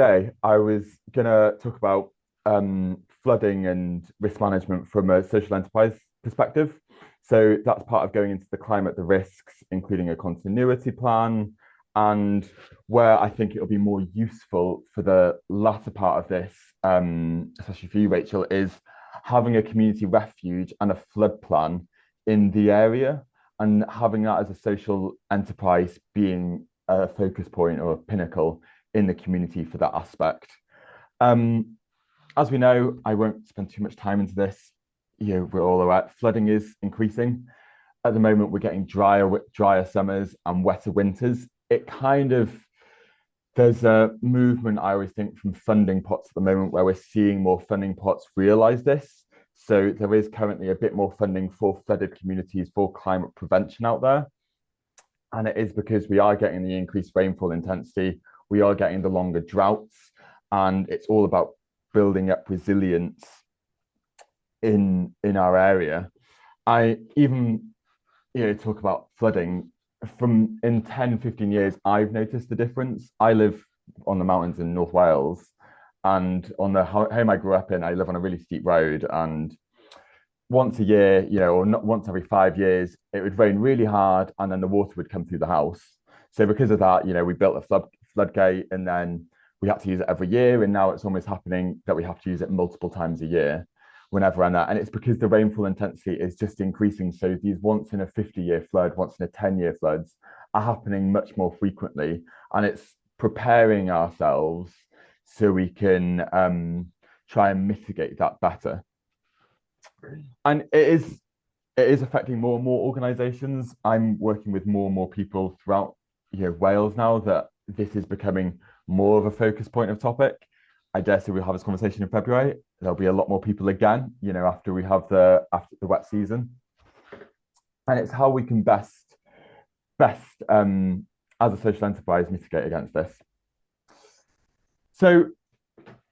Today, I was going to talk about flooding and risk management from a social enterprise perspective. So that's part of going into the risks, including a continuity plan, and where I think it'll be more useful for the latter part of this, especially for you, Rachel, is having a community refuge and a flood plan in the area, and having that as a social enterprise being a focus point or a pinnacle in the community for that aspect. Um, as we know, I won't spend too much time into this. We're all aware flooding is increasing. At the moment, we're getting drier summers and wetter winters. It kind of there's a movement, I always think, from funding pots at the moment where we're seeing more funding pots realize this. So there is currently a bit more funding for flooded communities for climate prevention out there. And it is because we are getting the increased rainfall intensity, we are getting the longer droughts, and it's all about building up resilience in our area. I even talk about flooding from in 10, 15 years, I've noticed the difference. I live on the mountains in North Wales, and on the home I grew up in, I live on a really steep road, and once a year, or not once every 5 years, it would rain really hard, and then the water would come through the house. So because of that, we built a floodgate, and then we had to use it every year, and now it's almost happening that we have to use it multiple times a year, whenever and that. And it's because the rainfall intensity is just increasing. So these once in a 50-year flood, once in a 10-year floods are happening much more frequently, and it's preparing ourselves so we can try and mitigate that better. And it is affecting more and more organizations. I'm working with more and more people throughout Wales now that this is becoming more of a focus point of topic. I dare say we'll have this conversation in February. There'll be a lot more people again, after we have after the wet season. And it's how we can best as a social enterprise mitigate against this. So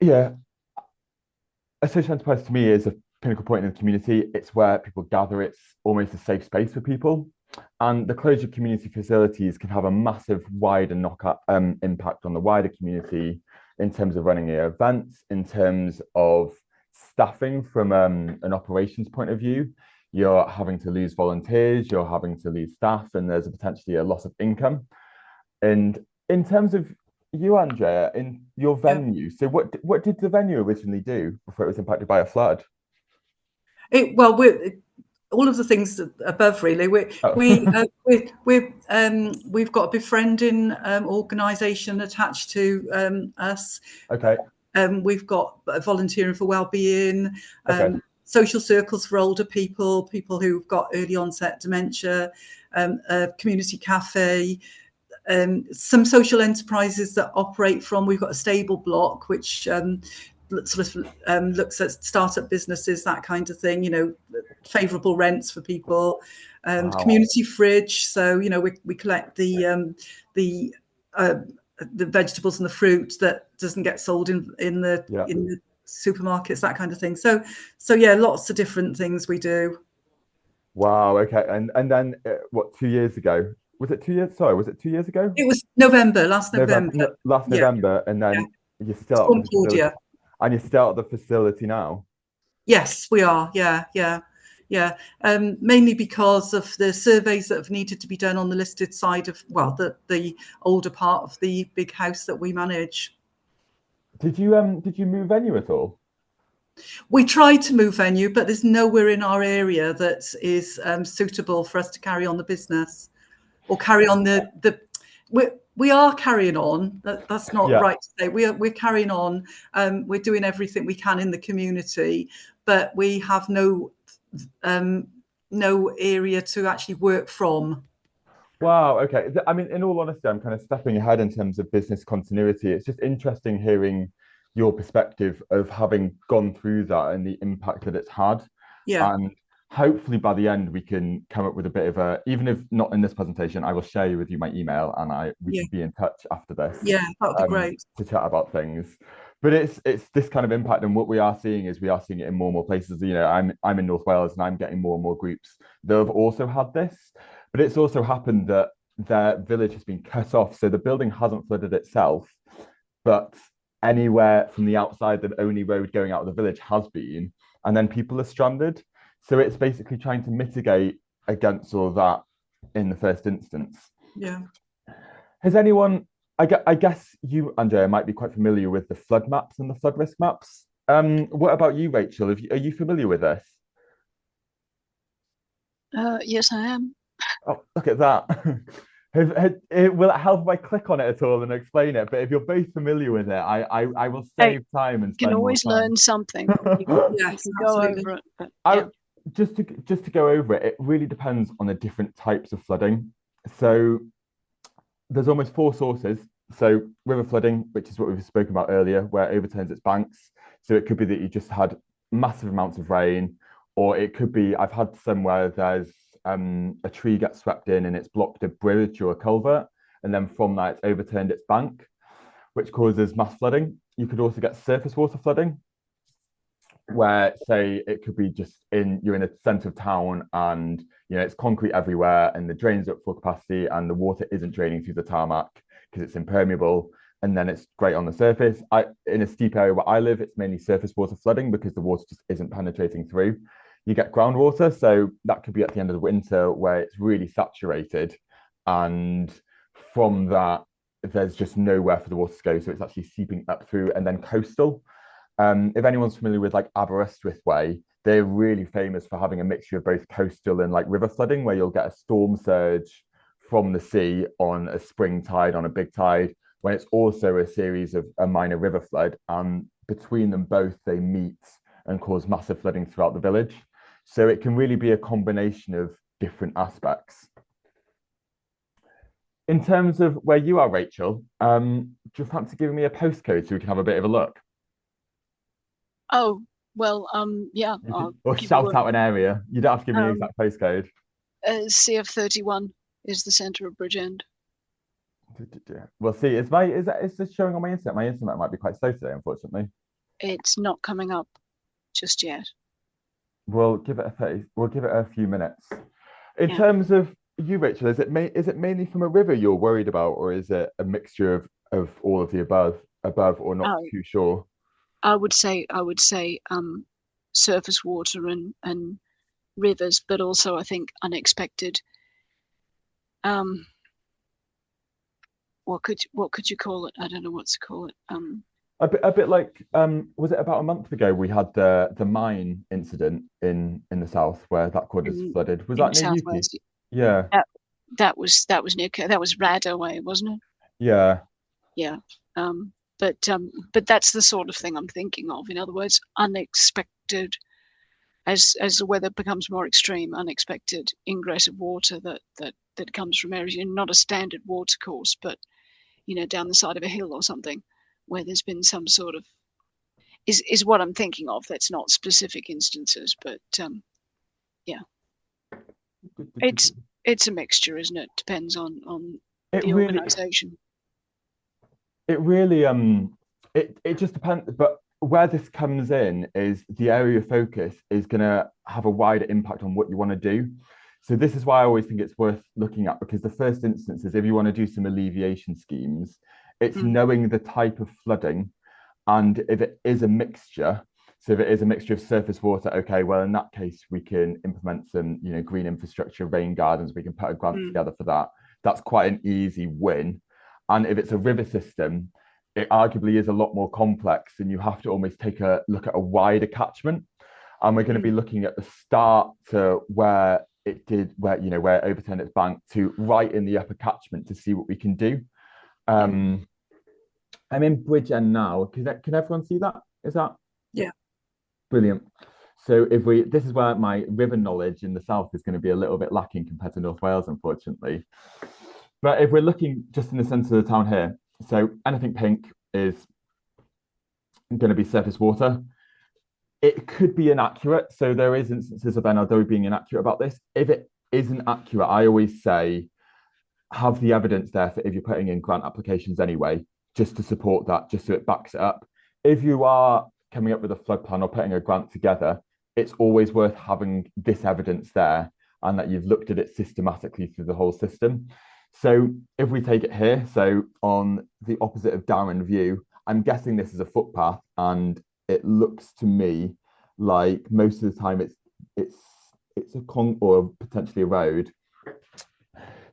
yeah, a social enterprise to me is a pinnacle point in the community. It's where people gather. It's almost a safe space for people. And the closure of community facilities can have a massive wider knock-up impact on the wider community in terms of running your events, in terms of staffing from an operations point of view. You're having to lose volunteers, you're having to lose staff, and there's potentially a loss of income. And in terms of you, Andrea, in your venue, so what did the venue originally do before it was impacted by a flood? We're all of the things above, really. We've got a befriending organisation attached to us. Okay. We've got volunteering for wellbeing, Okay. social circles for older people who've got early onset dementia, a community cafe, some social enterprises that operate from. We've got a stable block which sort of looks at startup businesses, that kind of thing, favourable rents for people, Wow. community fridge. So we collect the vegetables and the fruit that doesn't get sold in the supermarkets, that kind of thing. So yeah, lots of different things we do. Wow. Okay. And then what? 2 years ago? Was it 2 years? Sorry, was it 2 years ago? It was last November. Last Yeah. November, and then Yeah. you're still at the facility, and you're still at the facility now. Yes, we are. Yeah. Mainly because of the surveys that have needed to be done on the listed side of the older part of the big house that we manage. Did you move venue at all? We tried to move venue, but there's nowhere in our area that is suitable for us to carry on the business or carry on we are carrying on. That's not right to say. We're carrying on. We're doing everything we can in the community, but we have no area to actually work from. Wow. Okay. I mean, in all honesty, I'm kind of stepping ahead in terms of business continuity. It's just interesting hearing your perspective of having gone through that and the impact that it's had. Yeah. And hopefully by the end we can come up with a bit of a, even if not in this presentation, I will share with you my email, and we can be in touch after this. Yeah, that would be great to chat about things. But it's this kind of impact, and what we are seeing is we are seeing it in more and more places. I'm in North Wales, and I'm getting more and more groups that have also had this. But it's also happened that their village has been cut off, so the building hasn't flooded itself, but anywhere from the outside the only road going out of the village has been, and then people are stranded. So it's basically trying to mitigate against all that in the first instance. Yeah. Has anyone, I guess you, Andrea, might be quite familiar with the flood maps and the flood risk maps. What about you, Rachel? Are you familiar with this? Yes, I am. Oh, look at that. Will it help if I click on it at all and explain it? But if you're both familiar with it, I will Hey, save time and can spend more always time. learn something. You Yes, can go absolutely. over it, but I yeah. just to go over it, it really depends on the different types of flooding. So there's almost four sources. So river flooding, which is what we've spoken about earlier, where it overturns its banks. So it could be that you just had massive amounts of rain, or it could be I've had some where there's a tree gets swept in and it's blocked a bridge or a culvert, and then from that it's overturned its bank, which causes mass flooding. You could also get surface water flooding, where say it could be just in you're in the center of town and it's concrete everywhere and the drains are at full capacity and the water isn't draining through the tarmac because it's impermeable, and then it's great on the surface. I in a steep area where I live, it's mainly surface water flooding because the water just isn't penetrating through. You get groundwater, so that could be at the end of the winter where it's really saturated, and from that there's just nowhere for the water to go, so it's actually seeping up through. And then coastal, if anyone's familiar with like Aberystwyth Way, they're really famous for having a mixture of both coastal and like river flooding, where you'll get a storm surge from the sea on a spring tide, on a big tide, when it's also a series of a minor river flood. And between them both, they meet and cause massive flooding throughout the village. So it can really be a combination of different aspects. In terms of where you are, Rachel, just fancy giving me a postcode so we can have a bit of a look? Oh, well, yeah, You could, I'll or give you shout out an area. You don't have to give me the um exact postcode. CF31 is the center of Bridgend. We'll see. Is this showing on my internet? My internet might be quite slow today, unfortunately. It's not coming up just yet. We'll give it a few minutes. In Yeah. terms of you, Rachel, is it mainly from a river you're worried about, or is it a mixture of all of the above, or not Oh, too sure? I would say surface water and rivers, but also I think unexpected. Um, what could you call it? I don't know what to call it. A bit like was it about a month ago we had the mine incident in the south where that quarter's in flooded. Was in that near you, Keith? Southwest. Yeah, That that was near that was Radaway, wasn't it? yeah. Yeah. But that's the sort of thing I'm thinking of. In other words, unexpected as the weather becomes more extreme, unexpected ingress of water that comes from areas, not a standard water course, but down the side of a hill or something, where there's been some sort of is what I'm thinking of. That's not specific instances, but yeah, it's it's a mixture, isn't it? Depends on It the really organisation. it really it just depends, but where this comes in is the area of focus is going to have a wider impact on what you want to do. So this is why I always think it's worth looking at, because the first instance is if you want to do some alleviation schemes, it's Mm, knowing the type of flooding, and if it is a mixture, so if it is a mixture of surface water, okay, well in that case we can implement some green infrastructure, rain gardens, we can put a grant mm, together for that. That's quite an easy win. And if it's a river system, it arguably is a lot more complex, and you have to almost take a look at a wider catchment. And we're going to be mm, looking at the start to where it did, where it overturned its bank, to right in the upper catchment to see what we can do. yeah. Um, I'm in Bridgend now. Can everyone see that? Is that Yeah. brilliant? So this is where my river knowledge in the south is going to be a little bit lacking compared to North Wales, unfortunately. But if we're looking just in the centre of the town here, so anything pink is going to be surface water. It could be inaccurate. So there is instances of NRW being inaccurate about this. If it isn't accurate, I always say have the evidence there for if you're putting in grant applications anyway, just to support that, just so it backs it up. If you are coming up with a flood plan or putting a grant together, it's always worth having this evidence there and that you've looked at it systematically through the whole system. So if we take it here, so on the opposite of Darren View, I'm guessing this is a footpath, and it looks to me like most of the time it's a or potentially a road.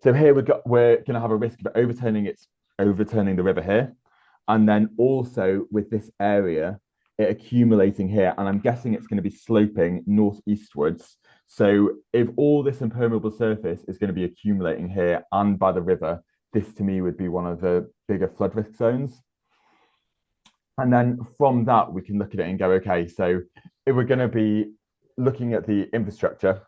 So here we're going to have a risk of overturning the river here, and then also with this area it accumulating here, and I'm guessing it's going to be sloping northeastwards. So if all this impermeable surface is going to be accumulating here and by the river, this to me would be one of the bigger flood risk zones. And then from that, we can look at it and go, okay, so if we're going to be looking at the infrastructure,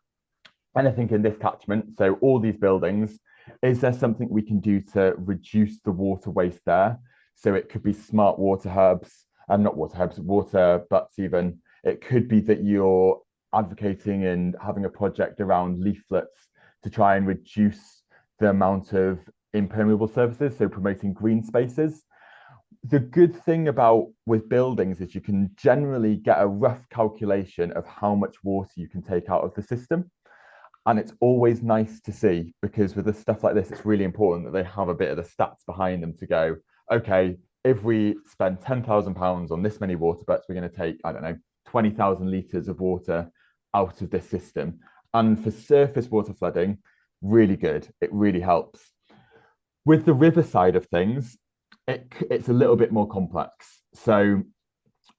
anything in this catchment, so all these buildings, is there something we can do to reduce the water waste there? So it could be smart water hubs, not water hubs, water butts even. It could be that you're advocating and having a project around leaflets to try and reduce the amount of impermeable surfaces, so promoting green spaces. The good thing about with buildings is you can generally get a rough calculation of how much water you can take out of the system. And it's always nice to see, because with the stuff like this, it's really important that they have a bit of the stats behind them to go, okay, if we spend £10,000 on this many water butts, we're going to take, I don't know, 20,000 litres of water out of this system. And for surface water flooding, really good. It really helps. With the river side of things, it's a little bit more complex. So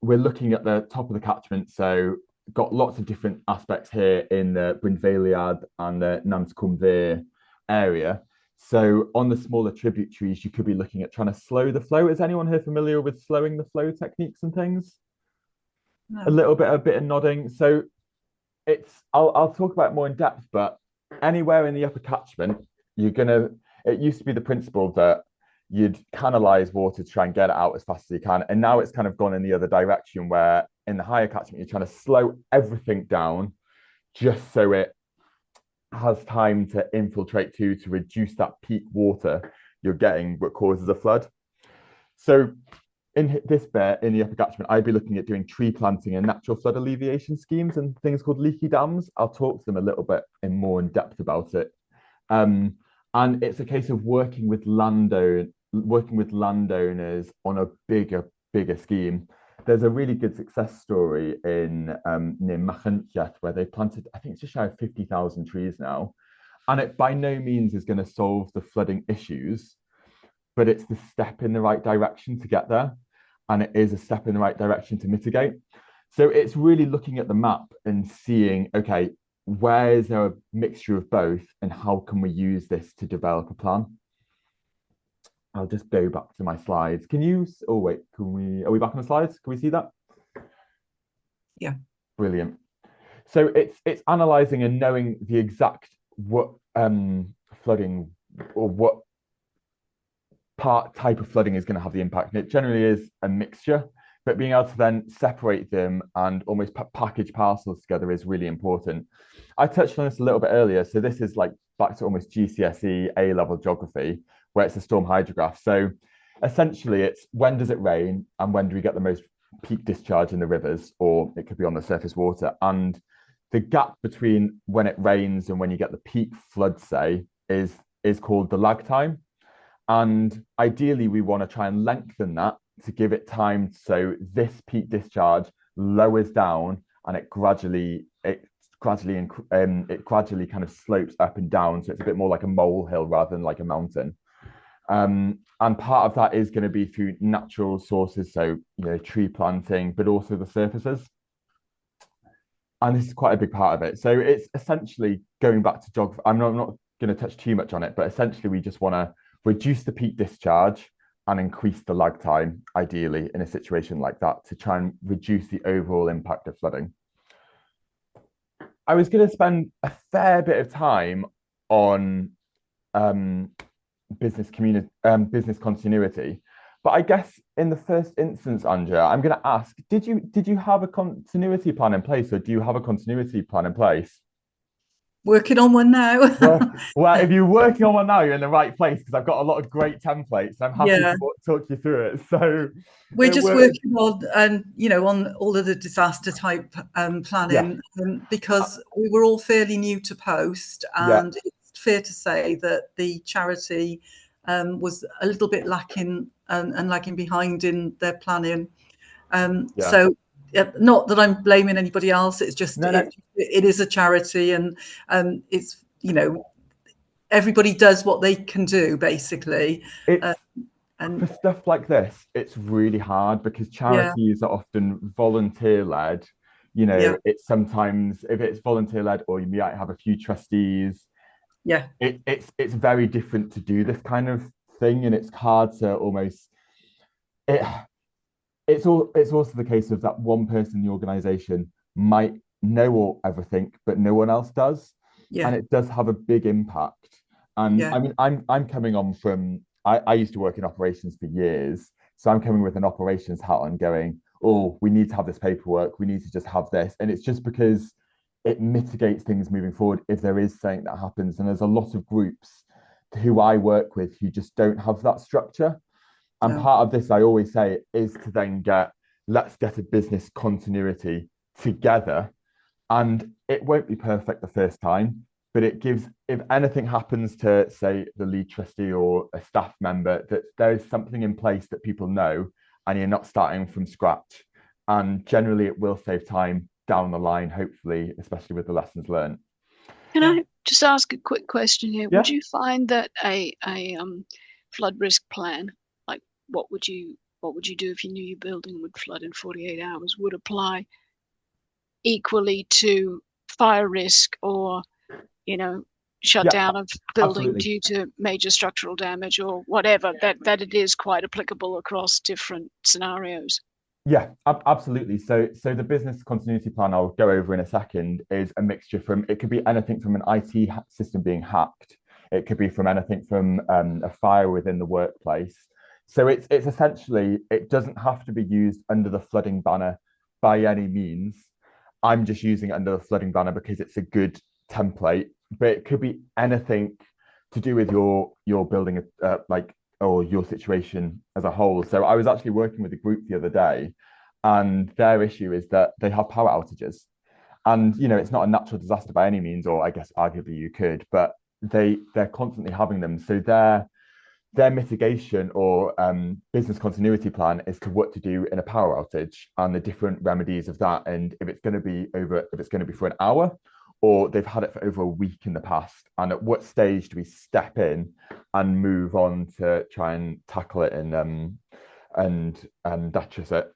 we're looking at the top of the catchment. So got lots of different aspects here in the Brynfeiliad and the Nant Cwmver area. So on the smaller tributaries, you could be looking at trying to slow the flow. Is anyone here familiar with slowing the flow techniques and things? No. A bit of nodding. So I'll talk about it more in depth, but anywhere in the upper catchment, it used to be the principle that you'd canalize water to try and get it out as fast as you can. And now it's kind of gone in the other direction, where in the higher catchment, you're trying to slow everything down just so it has time to infiltrate to reduce that peak water you're getting, what causes a flood. So in this bit, in the upper catchment, I'd be looking at doing tree planting and natural flood alleviation schemes and things called leaky dams. I'll talk to them a little bit in depth about it. And it's a case of working with landowners on a bigger scheme. There's a really good success story in near Machynlleth, where they planted, I think it's just shy of 50,000 trees now. And it by no means is going to solve the flooding issues, but it's the step in the right direction to get there. And it is a step in the right direction to mitigate. So it's really looking at the map and seeing, okay, where is there a mixture of both, and how can we use this to develop a plan? I'll just go back to my slides. Are we back on the slides? Can we see that? Yeah. Brilliant. So it's analysing and knowing the exact flooding, or what type of flooding is going to have the impact. And it generally is a mixture, but being able to then separate them and almost package parcels together is really important. I touched on this a little bit earlier. So this is like back to almost GCSE A-level geography, where it's a storm hydrograph. So essentially it's when does it rain and when do we get the most peak discharge in the rivers, or it could be on the surface water. And the gap between when it rains and when you get the peak flood, say, is called the lag time. And ideally we want to try and lengthen that to give it time so this peak discharge lowers down and it gradually kind of slopes up and down, so it's a bit more like a molehill rather than like a mountain. And part of that is going to be through natural sources, so tree planting, but also the surfaces. And this is quite a big part of it. So it's essentially going back to geography. I'm not going to touch too much on it, but essentially we just want to reduce the peak discharge and increase the lag time, ideally, in a situation like that, to try and reduce the overall impact of flooding. I was going to spend a fair bit of time on business continuity, but I guess in the first instance, Andrea, I'm going to ask: Did you have a continuity plan in place, or do you have a continuity plan in place? Working on one now. Well, if you're working on one now, you're in the right place, because I've got a lot of great templates. I'm happy to talk you through it. So we're just working on, on all of the disaster type planning, because we were all fairly new to post, and it's fair to say that the charity was a little bit lacking and lagging behind in their planning. Yeah. So not that I'm blaming anybody else, it's just No, no. it is a charity, and it's, you know, everybody does what they can do, basically. It's And for stuff like this, it's really hard because yeah, charities are often volunteer led. You yeah, know, it's sometimes if it's volunteer led, or you might have a few trustees, yeah, it's very different to do this kind of thing, and it's hard to almost it. It's also the case of that one person in the organization might know all everything, but no one else does, yeah, and it does have a big impact. And yeah, I mean, I'm coming on from I used to work in operations for years, so I'm coming with an operations hat on, going, oh, we need to have this paperwork, we need to just have this, and it's just because it mitigates things moving forward if there is something that happens. And there's a lot of groups who I work with who just don't have that structure. And no, part of this, I always say, is to then let's get a business continuity together. And it won't be perfect the first time, but it gives, if anything happens to, say, the lead trustee or a staff member, that there is something in place that people know, and you're not starting from scratch. And generally, it will save time down the line, hopefully, especially with the lessons learned. Can yeah. I just ask a quick question here? Would Yeah. you find that a flood risk plan, like what would you do if you knew your building would flood in 48 hours, would apply equally to fire risk, or, you know, Yeah, shutdown of building absolutely. due to major structural damage or whatever, that it is quite applicable across different scenarios? Yeah, absolutely. So the business continuity plan I'll go over in a second is a mixture from, it could be anything from an IT system being hacked. It could be from anything from a fire within the workplace. So it's essentially, it doesn't have to be used under the flooding banner by any means. I'm just using it under the flooding banner because it's a good template, but it could be anything to do with your building, like, or your situation as a whole. So I was actually working with a group the other day, and their issue is that they have power outages. And you know, it's not a natural disaster by any means, or I guess arguably you could, but they're constantly having them. So their mitigation or business continuity plan is to what to do in a power outage and the different remedies of that. And if it's going to be if it's going to be for an hour, or they've had it for over a week in the past, and at what stage do we step in and move on to try and tackle it and buttress it.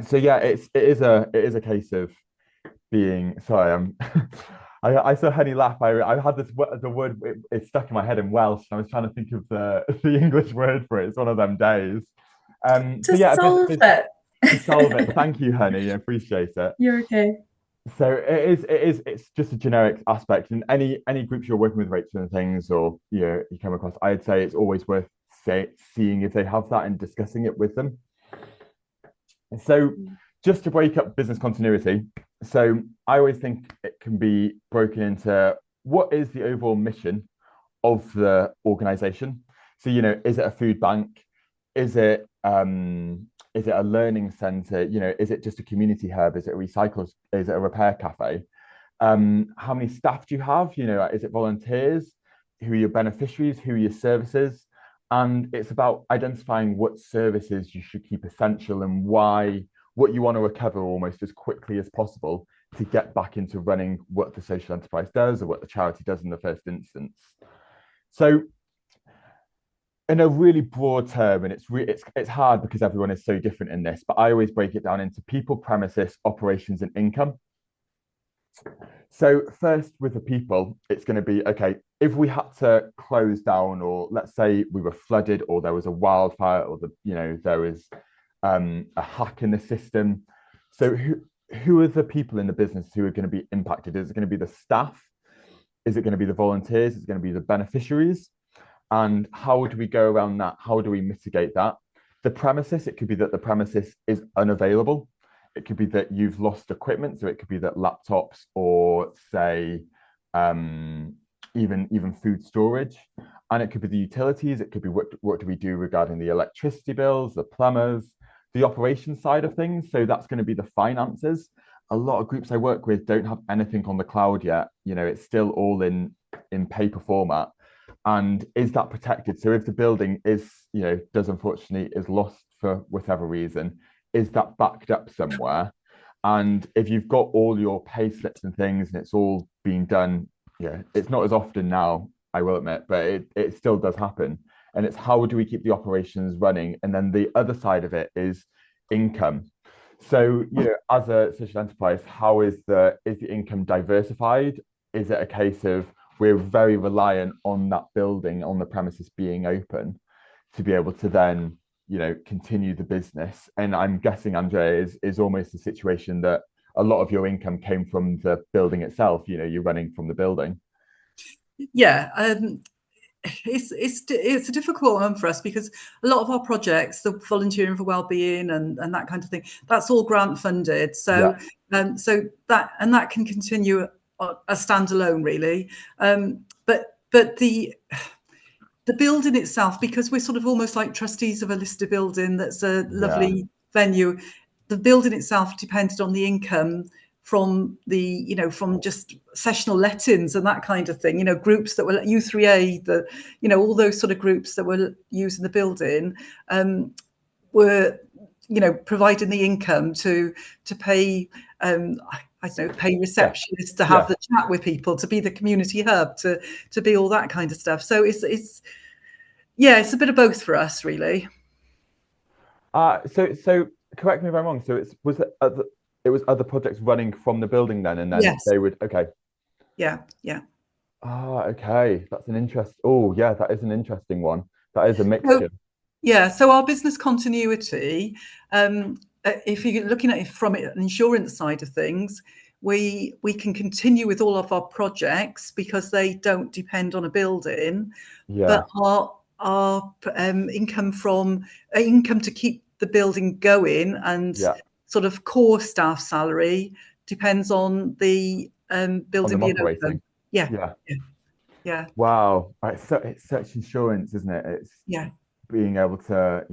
So yeah, it is a case of being sorry. I saw Henny laugh. I had the word, it stuck in my head in Welsh, and I was trying to think of the English word for it. It's one of them days. So To yeah, solve it. to solve it. Thank you, Henny. I appreciate it. You're okay. So it's just a generic aspect. And any groups you're working with, Rachel, and things, or you come across, I'd say it's always worth seeing if they have that and discussing it with them. So just to break up business continuity, so I always think it can be broken into what is the overall mission of the organization. So, you know, is it a food bank? Is it a learning center? You know, is it just a community hub? Is it a recycle? Is it a repair cafe? How many staff do you have? You know, is it volunteers? Who are your beneficiaries? Who are your services? And it's about identifying what services you should keep essential and why, what you want to recover almost as quickly as possible to get back into running what the social enterprise does or what the charity does in the first instance. So in a really broad term, and it's hard because everyone is so different in this, but I always break it down into people, premises, operations, and income. So first with the people, it's going to be, okay, if we had to close down, or let's say we were flooded, or there was a wildfire, or there was a hack in the system. So who are the people in the business who are going to be impacted? Is it going to be the staff? Is it going to be the volunteers? Is it going to be the beneficiaries? And how do we go around that? How do we mitigate that? The premises, it could be that the premises is unavailable. It could be that you've lost equipment. So it could be that laptops, or say, even food storage. And it could be the utilities. It could be what do we do regarding the electricity bills, the plumbers, the operation side of things. So that's going to be the finances. A lot of groups I work with don't have anything on the cloud yet. You know, it's still all in paper format. And is that protected? So if the building is, does unfortunately is lost for whatever reason, is that backed up somewhere? And if you've got all your pay slips and things and it's all being done, yeah, it's not as often now, I will admit, but it still does happen. And it's how do we keep the operations running? And then the other side of it is income. So, as a social enterprise, how is the income diversified? Is it a case of we're very reliant on that building, on the premises being open to be able to then, continue the business? And I'm guessing, Andrea, is almost a situation that a lot of your income came from the building itself. You're running from the building. Yeah, it's a difficult one for us because a lot of our projects, the volunteering for wellbeing and that kind of thing, that's all grant funded. So so that can continue a standalone really. But the building itself, because we're sort of almost like trustees of a listed building that's a lovely venue, the building itself depended on the income from from just sessional lettings and that kind of thing, groups that were U3A, all those sort of groups that were using the building were, providing the income to pay, I don't know, pay receptionists to have the chat with people, to be the community hub, to be all that kind of stuff. So it's a bit of both for us, really. So correct me if I'm wrong. So it was other projects running from the building then, and then Yes. they would Yeah. Okay, that's an interest. Oh yeah, that is an interesting one. That is a mixture. So our business continuity, if you're looking at it from an insurance side of things, we can continue with all of our projects because they don't depend on a building. But our income to keep the building going and sort of core staff salary depends on the building being open. Yeah. Wow, it's such insurance, isn't it? It's Yeah. being able to,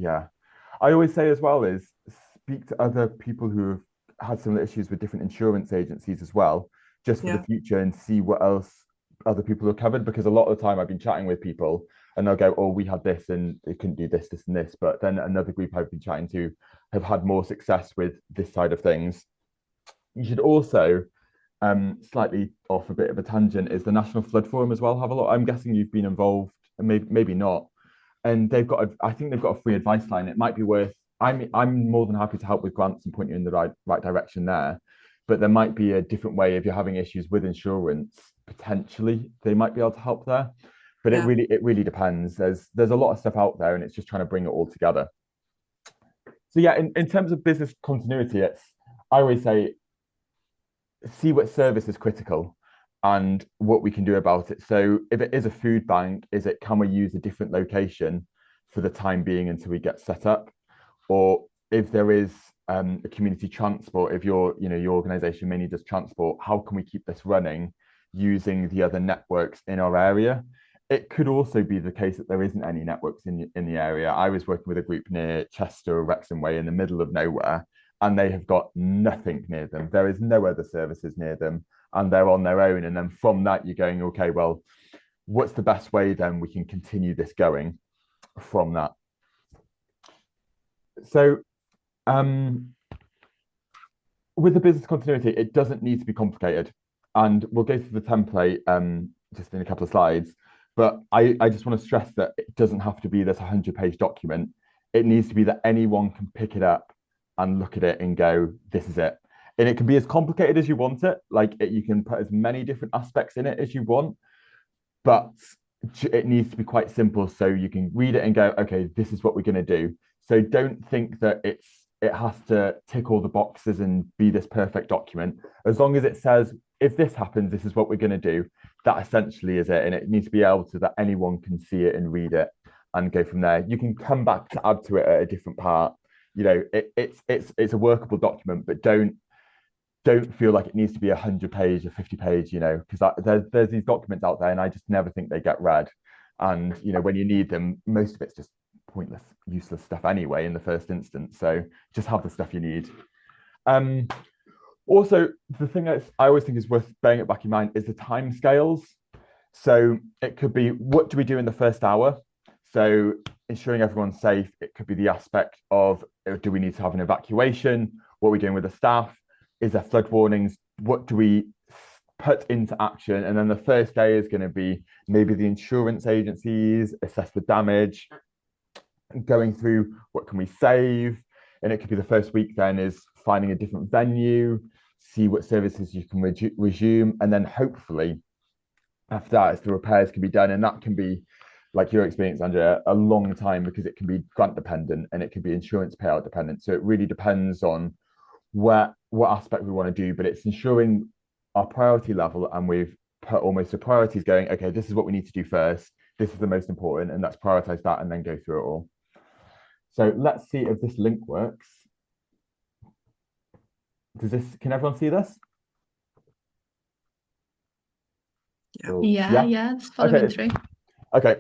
I always say as well is speak to other people who have had similar issues with different insurance agencies as well, just for the future, and see what else other people have covered. Because a lot of the time I've been chatting with people and they'll go, oh, we had this and they couldn't do this, this and this. But then another group I've been chatting to have had more success with this side of things. You should also, slightly off a bit of a tangent, is the National Flood Forum as well have a lot. I'm guessing you've been involved, and maybe not. And I think they've got a free advice line. It might be worth. I'm more than happy to help with grants and point you in the right direction there. But there might be a different way if you're having issues with insurance. Potentially, they might be able to help there. But it really depends. There's a lot of stuff out there, and it's just trying to bring it all together. So yeah, in terms of business continuity, I always say see what service is critical and what we can do about it. So if it is a food bank, can we use a different location for the time being until we get set up? Or if there is a community transport, if your organization mainly does transport, how can we keep this running using the other networks in our area? It could also be the case that there isn't any networks in the area. I was working with a group near Chester or Wrexham Way in the middle of nowhere, and they have got nothing near them. There is no other services near them, and they're on their own. And then from that, you're going, okay, well, what's the best way then we can continue this going from that? So with the business continuity, it doesn't need to be complicated. And we'll go through the template just in a couple of slides. But I just want to stress that it doesn't have to be this 100-page document. It needs to be that anyone can pick it up and look at it and go, this is it. And it can be as complicated as you want it. You can put as many different aspects in it as you want, but it needs to be quite simple so you can read it and go, okay, this is what we're going to do. So don't think that it has to tick all the boxes and be this perfect document. As long as it says, if this happens, this is what we're going to do, that essentially is it. And it needs to be able to that anyone can see it and read it and go from there. You can come back to add to it at a different part. It's a workable document, but don't feel like it needs to be 100-page or 50-page, because there's these documents out there and I just never think they get read. And, when you need them, most of it's just pointless, useless stuff anyway in the first instance. So just have the stuff you need. Also, the thing that I always think is worth bearing it back in mind is the timescales. So it could be, what do we do in the first hour? So ensuring everyone's safe. It could be the aspect of, do we need to have an evacuation? What are we doing with the staff? Is there flood warnings? What do we put into action? And then the first day is going to be maybe the insurance agencies, assess the damage, going through what can we save. And it could be the first week then is finding a different venue, see what services you can resume. And then hopefully after that, the repairs can be done. And that can be, like your experience, Andrea, a long time, because it can be grant dependent and it can be insurance payout dependent. So it really depends on what aspect we want to do, but it's ensuring our priority level, and we've put almost the priorities going, okay, this is what we need to do first. This is the most important, and let's prioritize that and then go through it all. So let's see if this link works. Can everyone see this? Yeah, it's following through. Okay,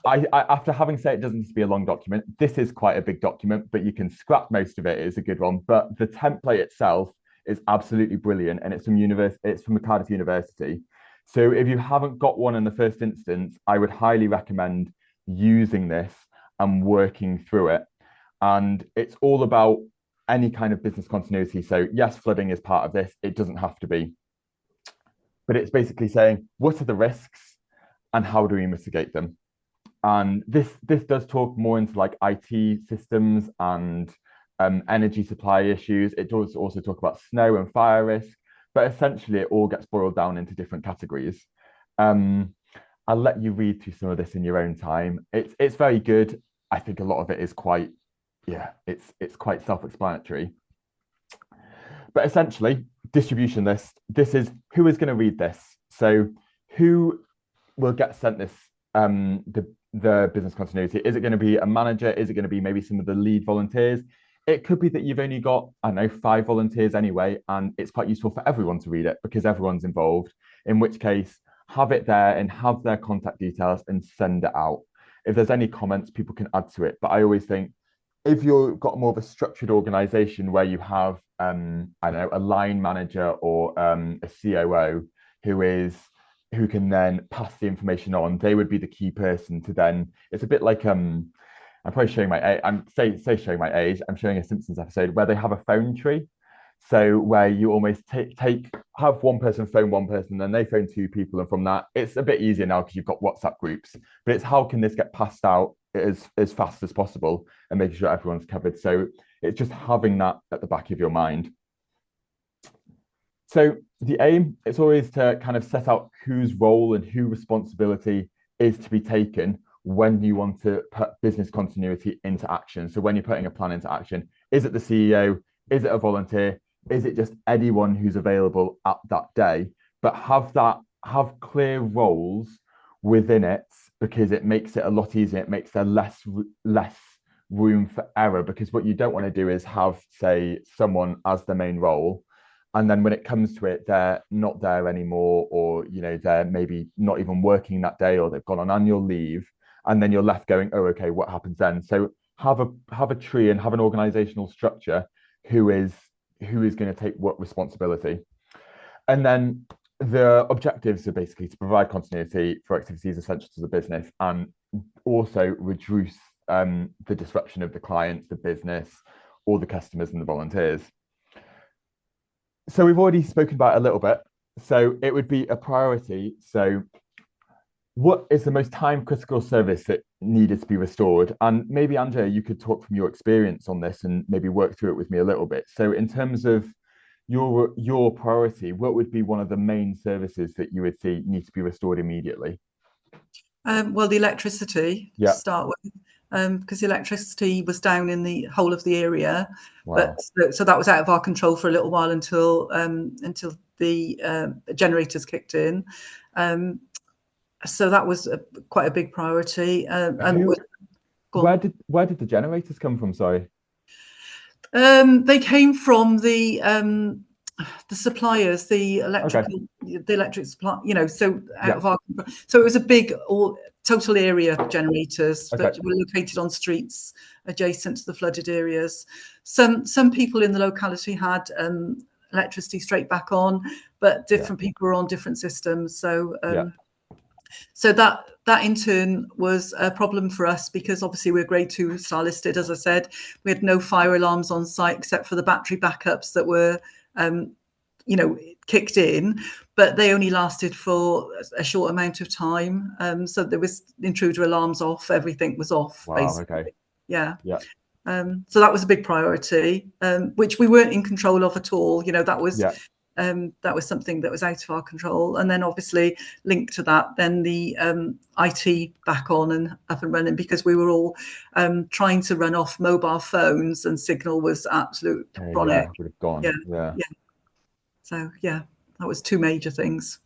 after having said it doesn't need to be a long document, this is quite a big document, but you can scrap most of it. It's a good one. But the template itself is absolutely brilliant, and it's from Cardiff University. So if you haven't got one in the first instance, I would highly recommend using this and working through it. And it's all about any kind of business continuity. So yes, flooding is part of this. It doesn't have to be. But it's basically saying, what are the risks and how do we mitigate them? And this does talk more into like IT systems and energy supply issues. It does also talk about snow and fire risk, but essentially it all gets boiled down into different categories. I'll let you read through some of this in your own time. It's very good. I think a lot of it is quite, it's quite self-explanatory. But essentially, distribution list, this is who is going to read this. So who will get sent this, the business continuity? Is it going to be a manager? Is it going to be maybe some of the lead volunteers? It could be that you've only got, I don't know, 5 volunteers anyway, and it's quite useful for everyone to read it because everyone's involved, in which case have it there and have their contact details and send it out. If there's any comments, people can add to it. But I always think if you've got more of a structured organization where you have, I don't know, a line manager or a COO who can then pass the information on, they would be the key person to then, it's a bit like, I'm probably showing my age, showing my age, I'm showing a Simpsons episode where they have a phone tree. So where you almost have one person phone one person, then they phone 2 people, and from that, it's a bit easier now because you've got WhatsApp groups. But it's how can this get passed out as fast as possible and making sure everyone's covered. So it's just having that at the back of your mind. So the aim is always to kind of set out whose role and who responsibility is to be taken when you want to put business continuity into action. So when you're putting a plan into action, is it the CEO? Is it a volunteer? Is it just anyone who's available at that day? But have clear roles within it, because it makes it a lot easier. It makes there less room for error, because what you don't want to do is have, say, someone as the main role, and then when it comes to it, they're not there anymore, or they're maybe not even working that day, or they've gone on annual leave, and then you're left going, oh, okay, what happens then? So have a tree and have an organizational structure who is going to take what responsibility. And then the objectives are basically to provide continuity for activities essential to the business, and also reduce the disruption of the clients, the business, or the customers and the volunteers. So we've already spoken about it a little bit. So it would be a priority. So what is the most time critical service that needed to be restored? And maybe, Andrea, you could talk from your experience on this and maybe work through it with me a little bit. So in terms of your priority, what would be one of the main services that you would see need to be restored immediately? Well, the electricity to start with, because the electricity was down in the whole of the area. Wow. But so that was out of our control for a little while until the generators kicked in. So that was quite a big priority. Where did the generators come from? Sorry. They came from the suppliers, the electric supply. So out of our, so it was a big total area generators that were located on streets adjacent to the flooded areas. Some people in the locality had electricity straight back on, but different people were on different systems. So so that in turn was a problem for us, because obviously we're grade 2 star listed. As I said, we had no fire alarms on site except for the battery backups that were kicked in, but they only lasted for a short amount of time. So there was intruder alarms off, everything was off. Wow. Basically. Okay. Yeah. Yeah. So that was a big priority, which we weren't in control of at all. That was something that was out of our control. And then obviously linked to that, then the IT back on and up and running, because we were all trying to run off mobile phones, and signal was absolute chronic. Would have gone. Yeah. So that was two major things.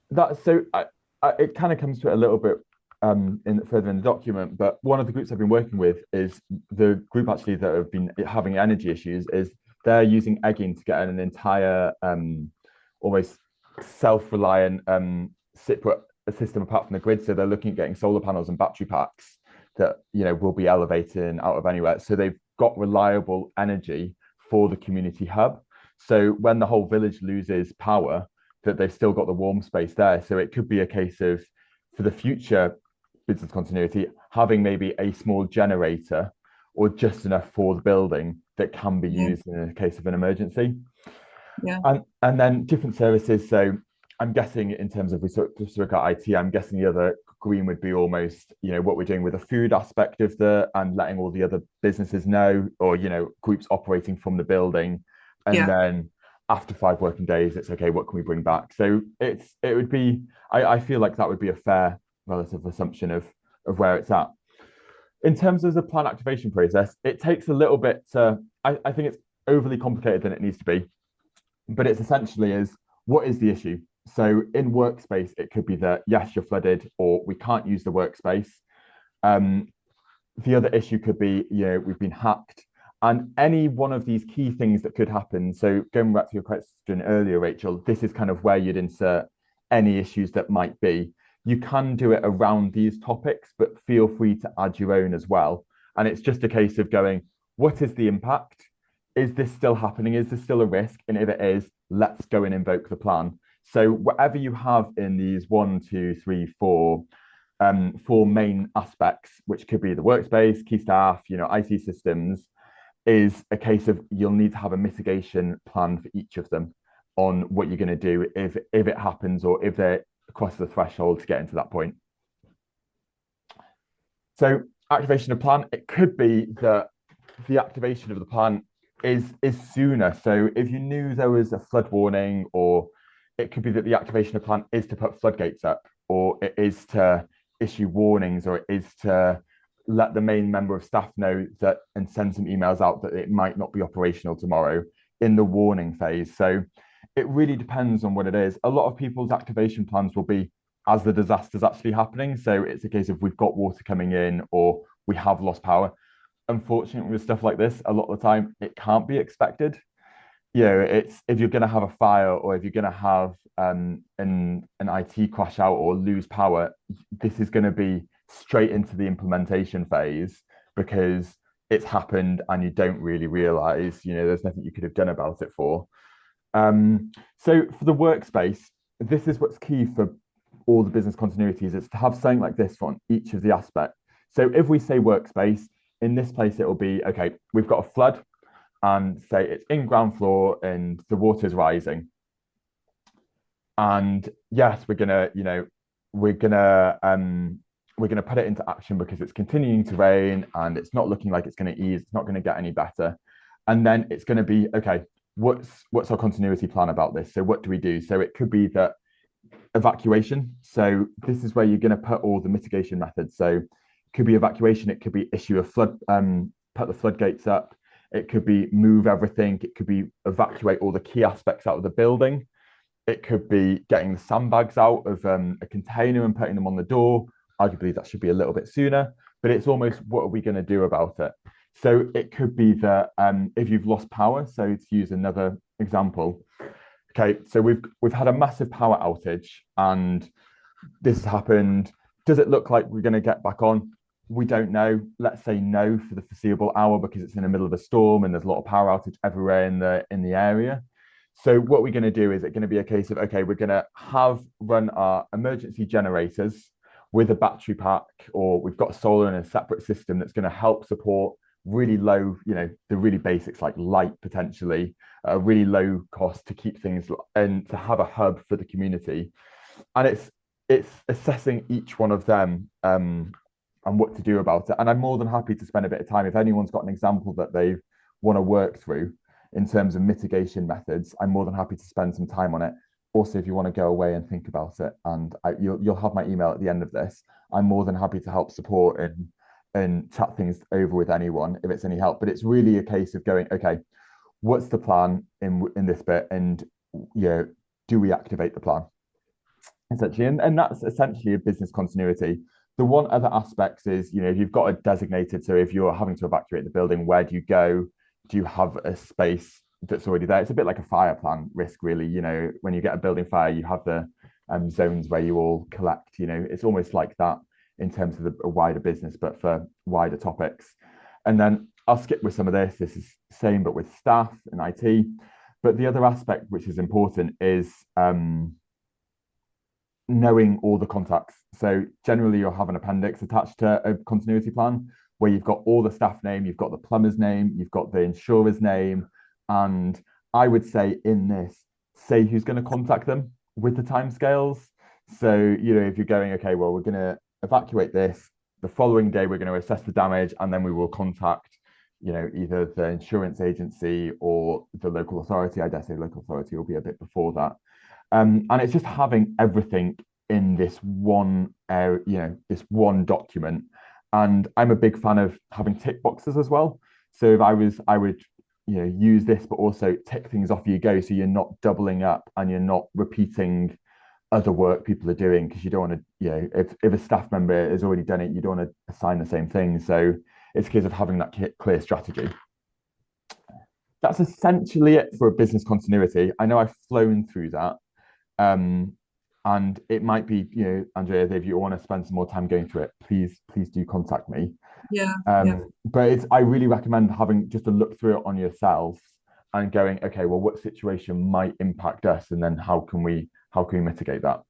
It kind of comes to it a little bit further in the document, but one of the groups I've been working with is the group actually that have been having energy issues. Is they're using egging to get an entire almost self-reliant separate system apart from the grid. So they're looking at getting solar panels and battery packs that will be elevating out of anywhere. So they've got reliable energy for the community hub. So when the whole village loses power, that they've still got the warm space there. So it could be a case of, for the future business continuity, having maybe a small generator or just enough for the building that can be used in a case of an emergency. And then different services. So I'm guessing, in terms of, we sort of look at IT, I'm guessing the other green would be almost, what we're doing with the food aspect of and letting all the other businesses know, or, groups operating from the building. And then after 5 working days, it's okay, what can we bring back? So it would be, I feel like that would be a fair relative assumption of where it's at. In terms of the plan activation process, it takes a little bit I think it's overly complicated than it needs to be, but it's essentially what is the issue? So in workspace, it could be that, yes, you're flooded, or we can't use the workspace. The other issue could be, we've been hacked. And any one of these key things that could happen. So going back to your question earlier, Rachel, this is kind of where you'd insert any issues that might be. You can do it around these topics, but feel free to add your own as well. And it's just a case of going, what is the impact? Is this still happening? Is this still a risk? And if it is, let's go and invoke the plan. So whatever you have in these 1, 2, 3, 4 main aspects, which could be the workspace, key staff, IT systems, is a case of you'll need to have a mitigation plan for each of them on what you're going to do if it happens, or if they cross the threshold to get into that point. So activation of plan, it could be that the activation of the plan is sooner. So if you knew there was a flood warning, or it could be that the activation of plan is to put floodgates up, or it is to issue warnings, or it is to let the main member of staff know that, and send some emails out that it might not be operational tomorrow in the warning phase. So it really depends on what it is. A lot of people's activation plans will be as the disaster's actually happening. So it's a case of, we've got water coming in, or we have lost power. Unfortunately, with stuff like this, a lot of the time it can't be expected. It's, if you're going to have a fire, or if you're going to have an IT crash out or lose power, this is going to be straight into the implementation phase, because it's happened and you don't really realize, there's nothing you could have done about it for. So for the workspace, this is what's key for all the business continuities, is to have something like this on each of the aspects. So if we say workspace, in this place, it will be, okay, we've got a flood, and say it's in ground floor and the water's rising. And yes, we're gonna put it into action, because it's continuing to rain and it's not looking like it's going to ease. It's not going to get any better. And then it's going to be, okay, what's our continuity plan about this? So what do we do? So it could be that evacuation. So this is where you're going to put all the mitigation methods. So it could be evacuation. It could be issue a flood, put the floodgates up. It could be move everything. It could be evacuate all the key aspects out of the building. It could be getting the sandbags out of a container and putting them on the door. Arguably, that should be a little bit sooner, but it's almost, what are we going to do about it? So it could be that if you've lost power, so to use another example, okay, so we've had a massive power outage and this has happened. Does it look like we're going to get back on? We don't know. Let's say no for the foreseeable hour, because it's in the middle of a storm and there's a lot of power outage everywhere in the area. So what we're going to do is it going to be a case of, okay, we're going to run our emergency generators with a battery pack, or we've got solar in a separate system that's going to help support really low, the really basics like light potentially, really low cost to keep things and to have a hub for the community. And it's assessing each one of them and what to do about it. And I'm more than happy to spend a bit of time if anyone's got an example that they want to work through in terms of mitigation methods. I'm more than happy to spend some time on it. Also, if you want to go away and think about it, and you'll have my email at the end of this, I'm more than happy to help support and chat things over with anyone if it's any help. But it's really a case of going, okay, what's the plan in this bit, and do we activate the plan essentially? And that's essentially a business continuity. The one other aspect is, if you've got a designated, so if you're having to evacuate the building, where do you go? Do you have a space that's already there? It's a bit like a fire plan risk, really. When you get a building fire, you have the zones where you all collect. It's almost like that in terms of the wider business, but for wider topics. And then I'll skip with some of this. This is the same, but with staff and IT. But the other aspect, which is important, is knowing all the contacts. So generally you'll have an appendix attached to a continuity plan where you've got all the staff name, you've got the plumber's name, you've got the insurer's name. And I would say in this, say who's going to contact them with the timescales. So, if you're going, okay, well, we're going to evacuate this, the following day, we're going to assess the damage, and then we will contact, either the insurance agency or the local authority. I dare say local authority will be a bit before that. And it's just having everything in this one area, this one document. And I'm a big fan of having tick boxes as well. So if I would, use this, but also tick things off you go. So you're not doubling up and you're not repeating other work people are doing, because you don't want to, if a staff member has already done it, you don't want to assign the same thing. So it's a case of having that clear strategy. That's essentially it for a business continuity. I know I've flown through that. And it might be, Andrea, if you want to spend some more time going through it, please do contact me. Yeah. But I really recommend having just a look through it on yourself and going, okay, well, what situation might impact us, and then how can we mitigate that?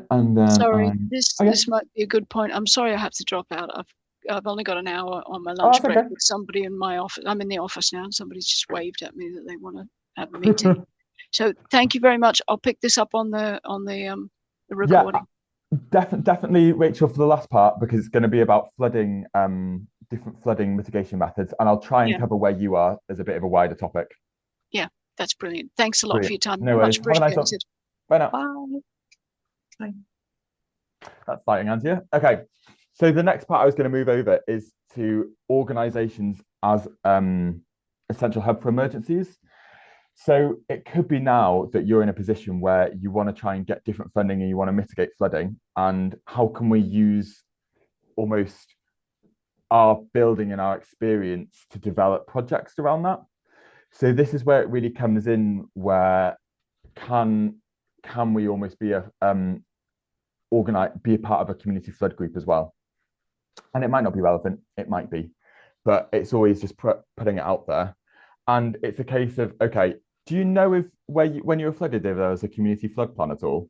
And then sorry, this might be a good point. I'm sorry I have to drop out. I've only got an hour on my lunch break with somebody in my office. I'm in the office now, and somebody's just waved at me that they want to have a meeting. So thank you very much. I'll pick this up on the recording. Yeah, definitely, Rachel, for the last part, because it's going to be about flooding, different flooding mitigation methods, and I'll try and cover where you are as a bit of a wider topic. Yeah, that's brilliant. Thanks a lot for your time. No worries. Much appreciated. Have a nice one. Bye now. Bye. That's exciting, Andrea. Okay, so the next part I was going to move over is to organisations as essential hub for emergencies. So it could be now that you're in a position where you want to try and get different funding and you want to mitigate flooding. And how can we use almost our building and our experience to develop projects around that? So this is where it really comes in, where can we almost be be a part of a community flood group as well? And it might not be relevant, it might be, but it's always just putting it out there. And it's a case of, okay, do you know if when you were flooded, if there was a community flood plan at all?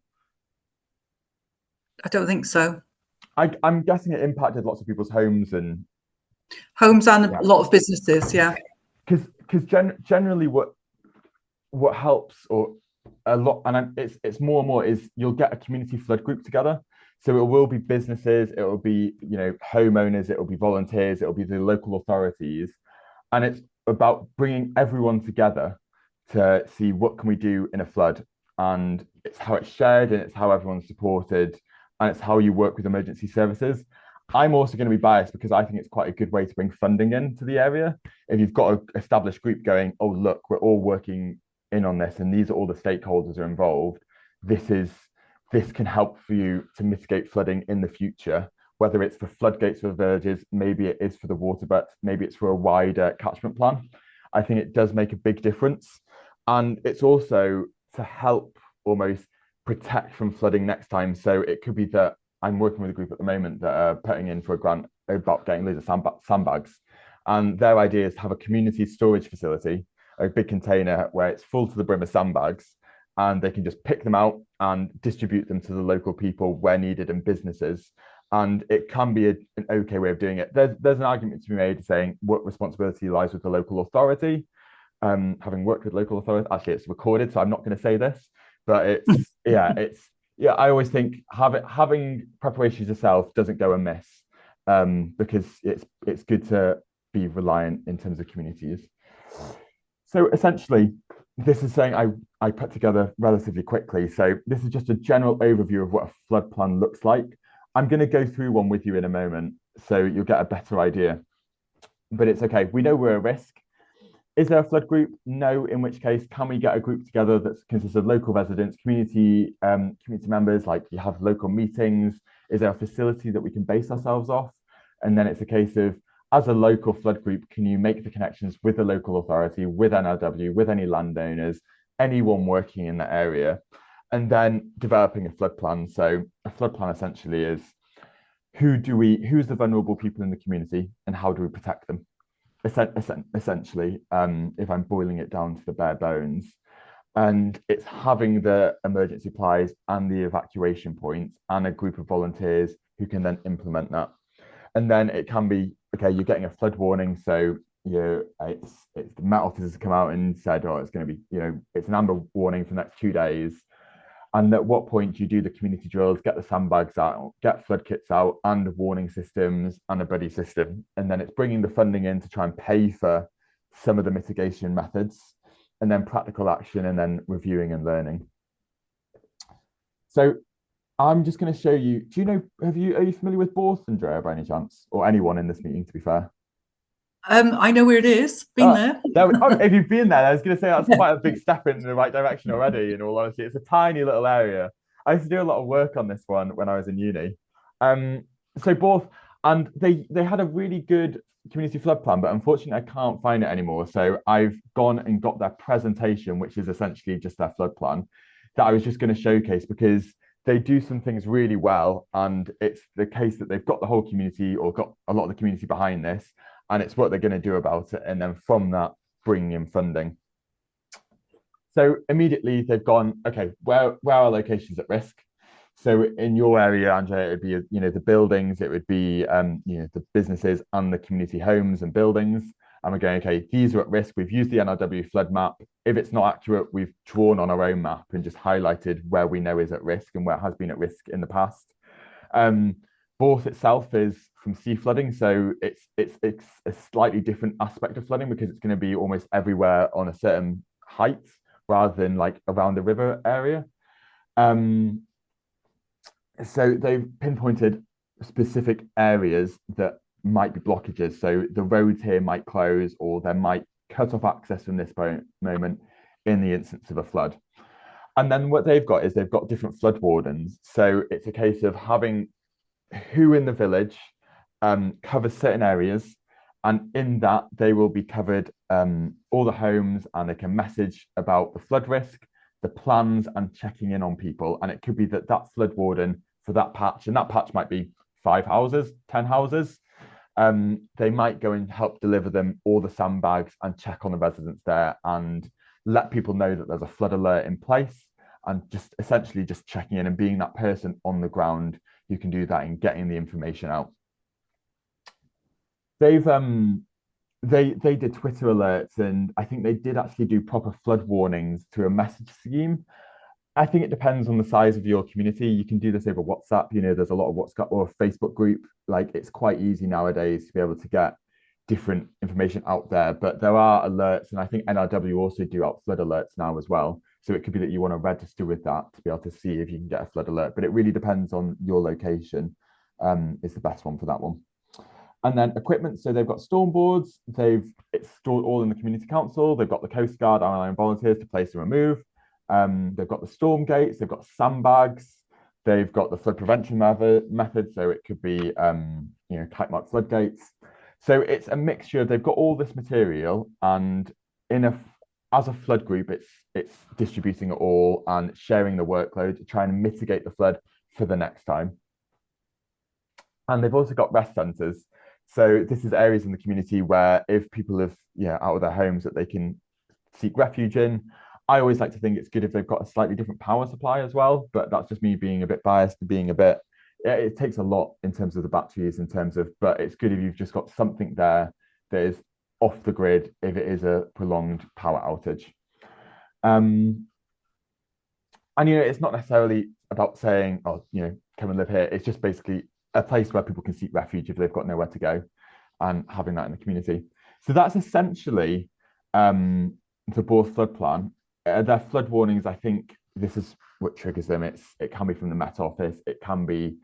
I don't think so. I'm guessing it impacted lots of people's homes and a lot of businesses, yeah. Because generally what helps, or a lot, and it's more and more, is you'll get a community flood group together. So it will be businesses, it will be homeowners, it will be volunteers, it will be the local authorities, and it's about bringing everyone together to see what can we do in a flood. And it's how it's shared, and it's how everyone's supported, and it's how you work with emergency services. I'm also going to be biased because I think it's quite a good way to bring funding into the area. If you've got an established group going, oh, look, we're all working in on this, and these are all the stakeholders are involved, this can help for you to mitigate flooding in the future, whether it's for floodgates for villages, maybe it is for the water butts, maybe it's for a wider catchment plan. I think it does make a big difference. And it's also to help almost protect from flooding next time. So it could be that I'm working with a group at the moment that are putting in for a grant about getting loads of sandbags. And their idea is to have a community storage facility, a big container where it's full to the brim of sandbags, and they can just pick them out and distribute them to the local people where needed and businesses. And it can be an okay way of doing it. There's an argument to be made saying what responsibility lies with the local authority. Having worked with local authorities, actually it's recorded, so I'm not going to say this, but it's I always think having preparations yourself doesn't go amiss, because it's good to be reliant in terms of communities. So essentially, this is something I put together relatively quickly. So this is just a general overview of what a flood plan looks like. I'm going to go through one with you in a moment, so you'll get a better idea. But it's okay. We know we're a risk. Is there a flood group? No. In which case, can we get a group together that consists of local residents, community members? Like you have local meetings. Is there a facility that we can base ourselves off? And then it's a case of, as a local flood group, can you make the connections with the local authority, with NRW, with any landowners, anyone working in that area, and then developing a flood plan. So a flood plan essentially is who's the vulnerable people in the community and how do we protect them? Essentially, if I'm boiling it down to the bare bones. And it's having the emergency supplies and the evacuation points and a group of volunteers who can then implement that. And then it can be, okay, you're getting a flood warning. So it's the Met officers come out and said, oh, it's going to be, it's an amber warning for the next 2 days. And at what point do you do the community drills, get the sandbags out, get flood kits out, and warning systems and a buddy system? And then it's bringing the funding in to try and pay for some of the mitigation methods, and then practical action, and then reviewing and learning. So I'm just going to show you. Are you familiar with Borth, Andrea, by any chance, or anyone in this meeting? To be fair, I know where it is. Been there. If you've been there, I was going to say that's quite a big step in the right direction already. In all honesty, it's a tiny little area. I used to do a lot of work on this one when I was in uni. So Borth, and they had a really good community flood plan, but unfortunately, I can't find it anymore. So I've gone and got their presentation, which is essentially just their flood plan, that I was just going to showcase because they do some things really well, and it's the case that they've got the whole community or got a lot of the community behind this, and it's what they're going to do about it, and then from that, bringing in funding. So immediately they've gone, okay, where are locations at risk? So in your area, Andrea, it would be the buildings, it would be the businesses and the community homes and buildings. And we're going, okay, these are at risk. We've used the NRW flood map. If it's not accurate, we've drawn on our own map and just highlighted where we know is at risk and where has been at risk in the past. Borth itself is from sea flooding, so it's a slightly different aspect of flooding because it's going to be almost everywhere on a certain height rather than like around the river area. So they've pinpointed specific areas that might be blockages. So the roads here might close, or they might cut off access from this moment in the instance of a flood. And then what they've got is they've got different flood wardens. So it's a case of having who in the village covers certain areas, and in that they will be covered all the homes, and they can message about the flood risk, the plans, and checking in on people. And it could be that flood warden for that patch, and that patch might be 5 houses, 10 houses. They might go and help deliver them all the sandbags and check on the residents there and let people know that there's a flood alert in place, and just essentially just checking in and being that person on the ground who can do that and getting the information out. They've they did Twitter alerts, and I think they did actually do proper flood warnings through a message scheme. I think it depends on the size of your community. You can do this over WhatsApp. There's a lot of WhatsApp or a Facebook group. Like, it's quite easy nowadays to be able to get different information out there. But there are alerts, and I think NRW also do out flood alerts now as well. So it could be that you want to register with that to be able to see if you can get a flood alert. But it really depends on your location. Is the best one for that one. And then equipment, so they've got storm boards, it's stored all in the community council, they've got the Coast Guard and volunteers to place and remove, they've got the storm gates, they've got sandbags, they've got the flood prevention method, so it could be kite mark floodgates. So it's a mixture. They've got all this material, and as a flood group, it's distributing it all and sharing the workload to try and mitigate the flood for the next time. And they've also got rest centres. So this is areas in the community where if people live out of their homes that they can seek refuge in. I always like to think it's good if they've got a slightly different power supply as well, but that's just me being a bit biased, being a bit, it takes a lot in terms of the batteries, but it's good if you've just got something there that is off the grid if it is a prolonged power outage. And it's not necessarily about saying, oh, come and live here. It's just basically a place where people can seek refuge if they've got nowhere to go, and having that in the community. So that's essentially the Bour's flood plan. Their flood warnings, I think this is what triggers them. It can be from the Met Office. It can be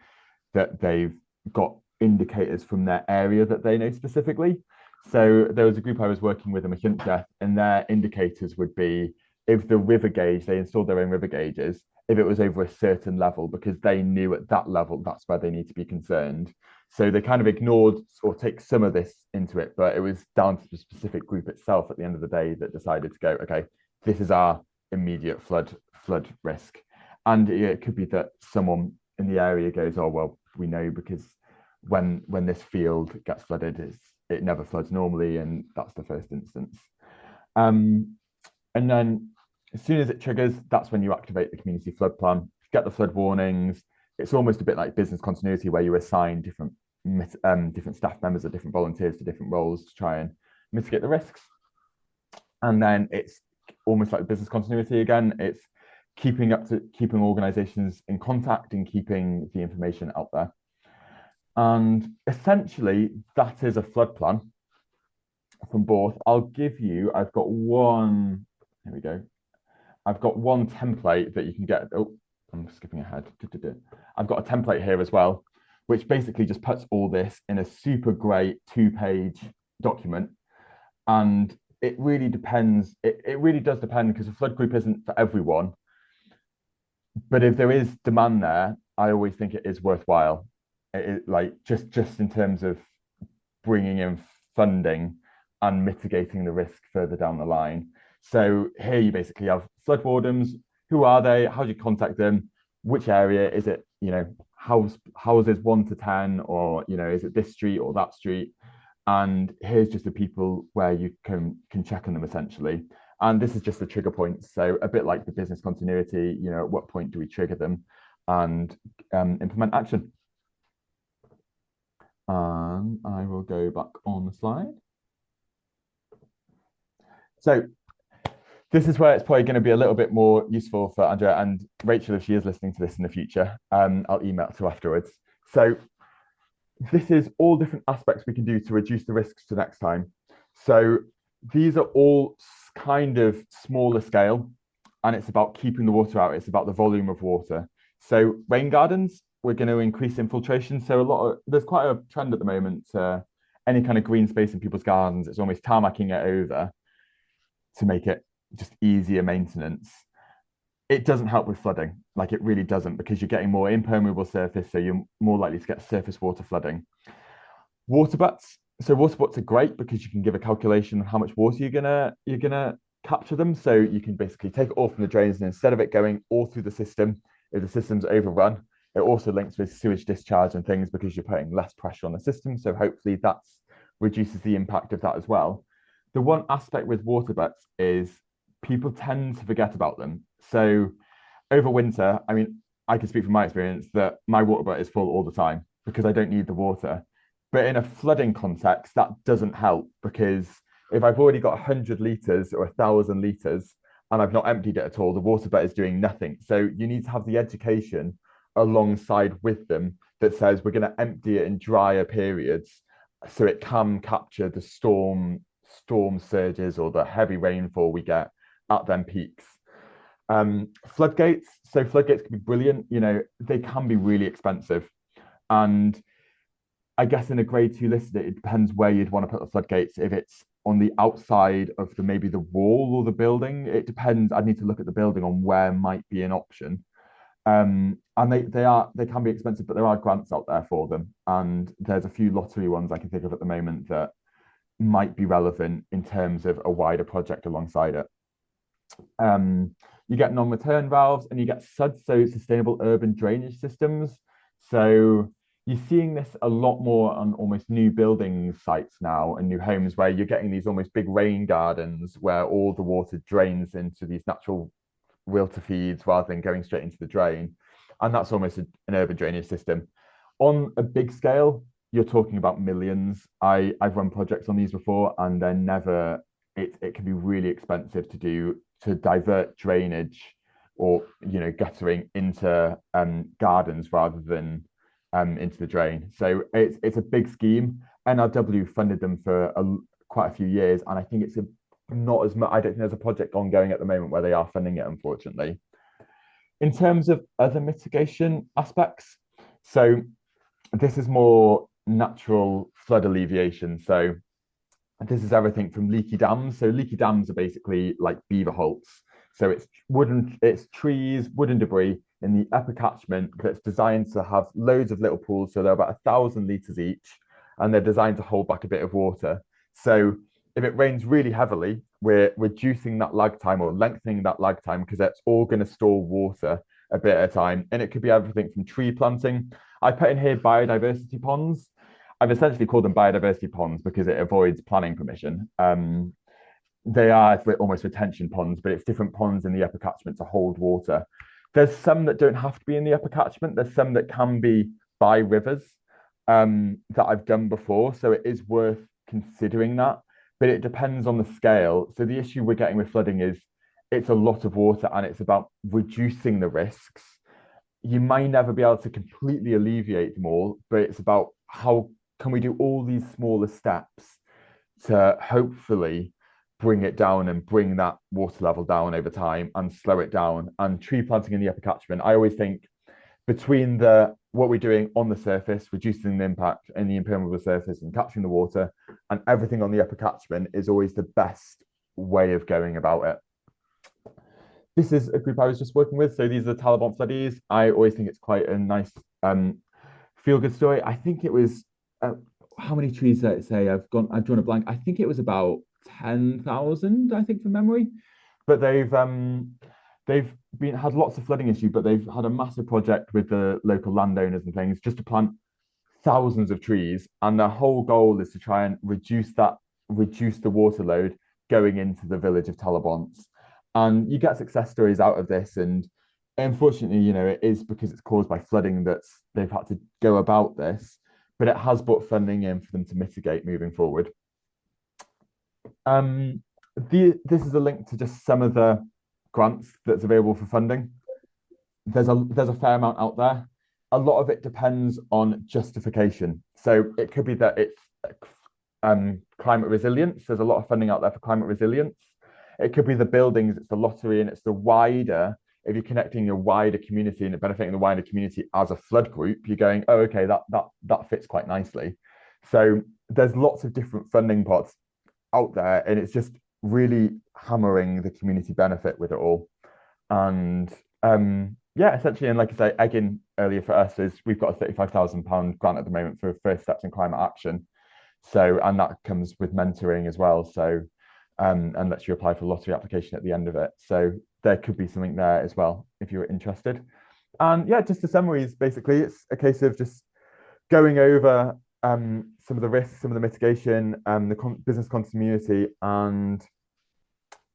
that they've got indicators from their area that they know specifically. So there was a group I was working with in Machynlleth, and their indicators would be if the river gauge, they installed their own river gauges, if it was over a certain level, because they knew at that level that's where they need to be concerned. So they kind of ignored or take some of this into it, but it was down to the specific group itself at the end of the day that decided to go, okay, this is our immediate flood risk. And it could be that someone in the area goes, oh, well, we know because when this field gets flooded, it never floods normally, and that's the first instance. And then as soon as it triggers, that's when you activate the community flood plan, get the flood warnings. It's almost a bit like business continuity where you assign different staff members or different volunteers to different roles to try and mitigate the risks. And then it's almost like business continuity again. It's keeping organizations in contact and keeping the information out there. And essentially, that is a flood plan from both. I've got one, here we go. I've got one template that you can get. Oh, I'm skipping ahead. I've got a template here as well, which basically just puts all this in a super great 2-page document. And it really depends. It really does depend, because a flood group isn't for everyone. But if there is demand there, I always think it is worthwhile. Like just in terms of bringing in funding and mitigating the risk further down the line. So here you basically have flood wardens. Who are they? How do you contact them? Which area is it? Houses 1 to 10, or is it this street or that street? And here's just the people where you can check on them essentially. And this is just the trigger points. So a bit like the business continuity, at what point do we trigger them and implement action? And I will go back on the slide. So this is where it's probably going to be a little bit more useful for Andrea and Rachel if she is listening to this in the future. I'll email it to her afterwards. So this is all different aspects we can do to reduce the risks to next time. So these are all kind of smaller scale, and it's about keeping the water out. It's about the volume of water. So rain gardens, we're going to increase infiltration. So there's quite a trend at the moment. Any kind of green space in people's gardens, it's almost tarmacking it over to make it just easier maintenance. It doesn't help with flooding, like it really doesn't, because you're getting more impermeable surface, so you're more likely to get surface water flooding. Water butts. So water butts are great because you can give a calculation of how much water you're gonna capture them. So you can basically take it all from the drains, and instead of it going all through the system, if the system's overrun, it also links with sewage discharge and things because you're putting less pressure on the system. So hopefully that reduces the impact of that as well. The one aspect with water butts is people tend to forget about them. So over winter, I mean, I can speak from my experience that my water butt is full all the time because I don't need the water. But in a flooding context, that doesn't help, because if I've already got 100 litres or 1,000 litres and I've not emptied it at all, the water butt is doing nothing. So you need to have the education alongside with them that says we're going to empty it in drier periods so it can capture the storm surges or the heavy rainfall we get at them peaks. Floodgates. So floodgates can be brilliant. They can be really expensive. And I guess in a grade 2 listed, it depends where you'd want to put the floodgates. If it's on the outside of maybe the wall or the building, it depends. I'd need to look at the building on where might be an option. And they can be expensive, but there are grants out there for them. And there's a few lottery ones I can think of at the moment that might be relevant in terms of a wider project alongside it. You get non-return valves and you get SUDs, so sustainable urban drainage systems. So you're seeing this a lot more on almost new building sites now and new homes where you're getting these almost big rain gardens where all the water drains into these natural wilter feeds rather than going straight into the drain. And that's almost an urban drainage system. On a big scale, you're talking about millions. I've run projects on these before, and they're never. It can be really expensive to divert drainage or guttering into gardens rather than into the drain. So it's a big scheme. NRW funded them for quite a few years, and I think it's not as much. I don't think there's a project ongoing at the moment where they are funding it, unfortunately. In terms of other mitigation aspects, so this is more natural flood alleviation. So this is everything from leaky dams. So leaky dams are basically like beaver hulks. So it's trees, wooden debris in the upper catchment that's designed to have loads of little pools. So they're about 1,000 litres each, and they're designed to hold back a bit of water. So if it rains really heavily, we're reducing that lag time or lengthening that lag time because that's all going to store water a bit at a time. And it could be everything from tree planting. I put in here biodiversity ponds. I've essentially called them biodiversity ponds because it avoids planning permission. They are almost retention ponds, but it's different ponds in the upper catchment to hold water. There's some that don't have to be in the upper catchment. There's some that can be by rivers that I've done before. So it is worth considering that, but it depends on the scale. So the issue we're getting with flooding is it's a lot of water and it's about reducing the risks. You may never be able to completely alleviate them all, but it's about how can we do all these smaller steps to hopefully bring it down and bring that water level down over time and slow it down. And tree planting in the upper catchment, I always think between what we're doing on the surface, reducing the impact in the impermeable surface and capturing the water, and everything on the upper catchment is always the best way of going about it. This is a group I was just working with. So these are the Taliban studies. I always think it's quite a nice feel-good story. I think it was how many trees did it say? I've drawn a blank. I think it was about 10,000, I think, from memory. But they've had lots of flooding issue, but they've had a massive project with the local landowners and things just to plant thousands of trees. And their whole goal is to try and reduce the water load going into the village of Talabont. And you get success stories out of this. And unfortunately, it is because it's caused by flooding that they've had to go about this, but it has brought funding in for them to mitigate moving forward. This is a link to just some of the grants that's available for funding. There's a fair amount out there. A lot of it depends on justification. So it could be that it's climate resilience. There's a lot of funding out there for climate resilience. It could be the buildings, it's the lottery, and it's the wider, if you're connecting a wider community and benefiting the wider community as a flood group, you're going, oh, okay, that fits quite nicely. So there's lots of different funding pots out there, and it's just really hammering the community benefit with it all. And essentially, and like I say, egging earlier for us is we've got a £35,000 grant at the moment for first steps in climate action. So, and that comes with mentoring as well. So, and lets you apply for a lottery application at the end of it. So there could be something there as well if you're interested. And yeah, just the summaries, basically, it's a case of just going over some of the risks, some of the mitigation, the business continuity, and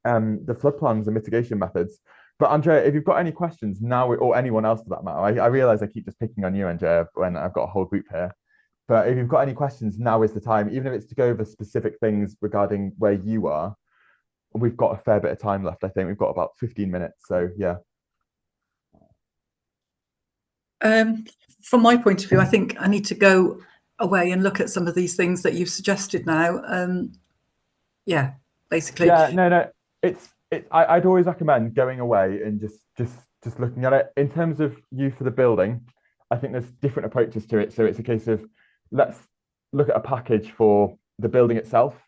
the flood plans and mitigation methods. But Andrea, if you've got any questions now, or anyone else for that matter, I realize I keep just picking on you, Andrea, when I've got a whole group here. But if you've got any questions, now is the time, even if it's to go over specific things regarding where you are. We've got a fair bit of time left. I think we've got about 15 minutes. So yeah. From my point of view, I think I need to go away and look at some of these things that you've suggested now. Yeah, basically. Yeah, no. I'd always recommend going away and just looking at it. In terms of you for the building, I think there's different approaches to it. So it's a case of let's look at a package for the building itself.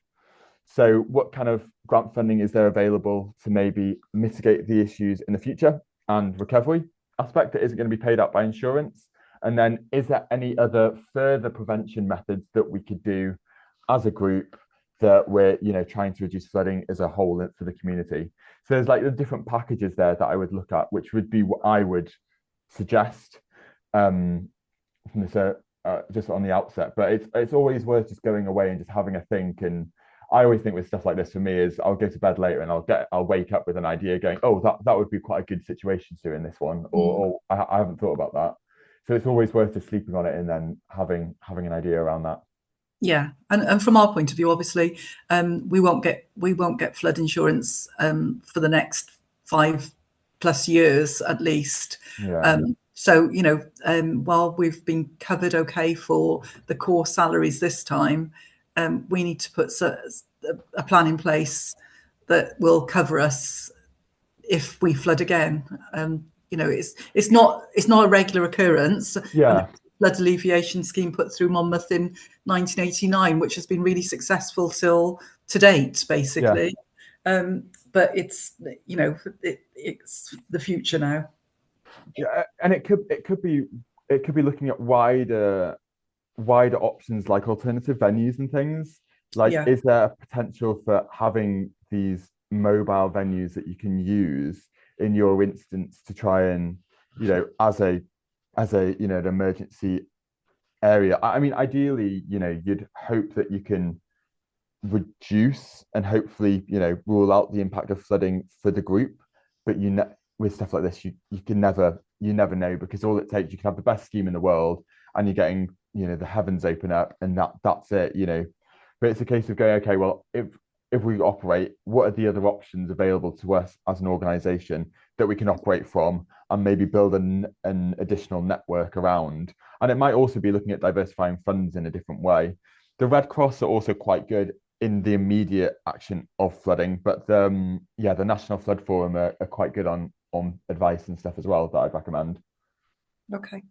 So what kind of grant funding is there available to maybe mitigate the issues in the future and recovery aspect that isn't going to be paid out by insurance? And then is there any other further prevention methods that we could do as a group that we're trying to reduce flooding as a whole for the community? So there's like the different packages there that I would look at, which would be what I would suggest from this just on the outset. But it's always worth just going away and just having a think. And I always think with stuff like this for me is I'll go to bed later and I'll wake up with an idea going, oh, that would be quite a good situation to do in this one, or I haven't thought about that. So it's always worth just sleeping on it and then having an idea around that. Yeah, and from our point of view, obviously, we won't get flood insurance for the next 5+ years at least. Yeah. So while we've been covered okay for the core salaries this time, we need to put a plan in place that will cover us if we flood again. It's not a regular occurrence. Yeah. Flood alleviation scheme put through Monmouth in 1989, which has been really successful till to date, basically. But it's it's the future now. Yeah, and it could be looking at wider options like alternative venues and things. Like, Yeah. is there a potential for having these mobile venues that you can use in your instance to try and, as an emergency area? I mean, ideally, you'd hope that you can reduce and hopefully, rule out the impact of flooding for the group. But with stuff like this, you can never know, because all it takes, you can have the best scheme in the world and you're getting, the heavens open up and that's it. But it's a case of going, okay, well, if we operate, what are the other options available to us as an organization that we can operate from, and maybe build an additional network around? And it might also be looking at diversifying funds in a different way. The Red Cross are also quite good in the immediate action of flooding, but the National Flood Forum are quite good on advice and stuff as well that I'd recommend. Okay.